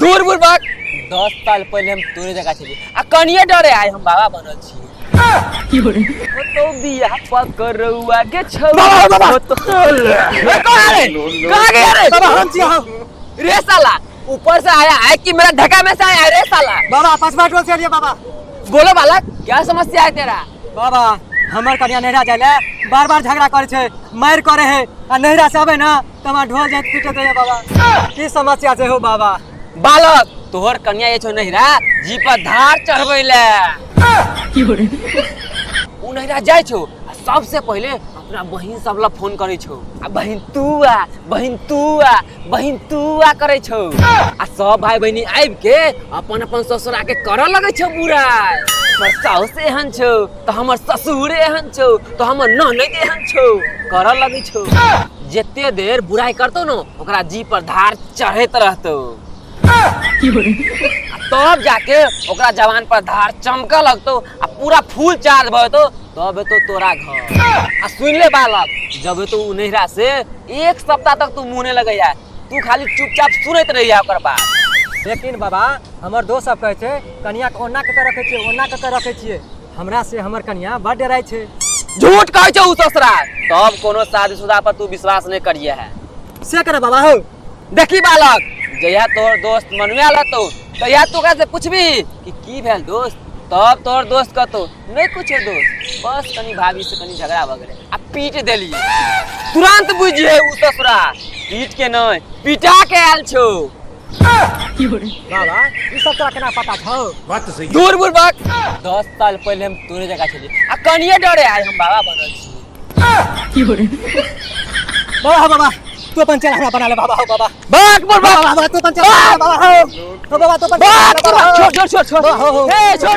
दूर बुरबक 10 साल पहले हम तोरे जगह छली आ कनिए डरे आए हम बाबा बनल छी ओ तो बियाह पकड़ुआ के छौ बाबा तो कहां गया रे बाबा हम छी हम रे साला ऊपर से आया है कि मेरा ढका में से आया है रे साला बाबा पासपोर्ट से लिए बाबा। बोलो बालक क्या समस्या है तेरा बाबा हमर कन्या नहिरा जाले बार-बार झगड़ा करे छे मार करे है आ नहिरा से आवे ना तमा ढोल जात पीटे दे बाबा की समस्या से हो बाबा। बालक तोहर कन्या ये छौ नहिरा जी पर धार चढ़बैले उ नहिरा जाय छौ सबसे पहले अपना बहिन सब ला फोन करे छौ आ बहिन तू आ करे छौ आ सब भाई बहिनी आइब के अपन अपन ससुरा के करऽ लगे छौ बुरा हमर साउस एहन छौ तो हमर ससुर एहन छौ तो हमर ननद एहन छौ करऽ लगे छौ जते देर बुराई करतो न ओकरा जी पर धार चढ़ैत रहतो तब जाके ओकरा जवान पर धार चमका लगतो आ पूरा फूल चार्ज भतो तब तो तोरा घर आ सुन ले बालक जब तो नहिरा से 1 सप्ताह तक तू मुंह नहीं लगैया तू खाली चुपचाप सुनत रहिया ओकर बात। लेकिन बाबा हमर दोस्त सब कहे छे कन्या के ओना के रखे छिए ओना के रखे छिए हमरा से हमर कन्या बड़ डराय छे। झूठ कहै छौ ससुरा तब कोनो शादीशुदा पर तू विश्वास नहीं करिए है से करे बाबा हो। देखी बालक जया तोर दोस्त मनवे आला तो तया तू से पूछबी कि की भेल दोस्त तब तोर दोस्त कहतो नहीं कुछ दोस्त बस कनी भाभी से कनी झगड़ा वगैरह आ पीट देली तुरंत बुझिए उ ससुरा पीट के नहीं पिटा के आल छौ। बाबा ई सब तोरा केना पता छौ। बात तो सही दूर बुरबक 10 साल पहले हम तोरे जगह छली आ कनिए डरे आए हम बाबा बनल छी। बाबा बाबा तू अपन चल हमरा बना ले बाबा हो बाबा भाग बुरबक बाबा तू अपन चल बाबा हो तो बाबा तू अपन भाग छोड़ ए छोड़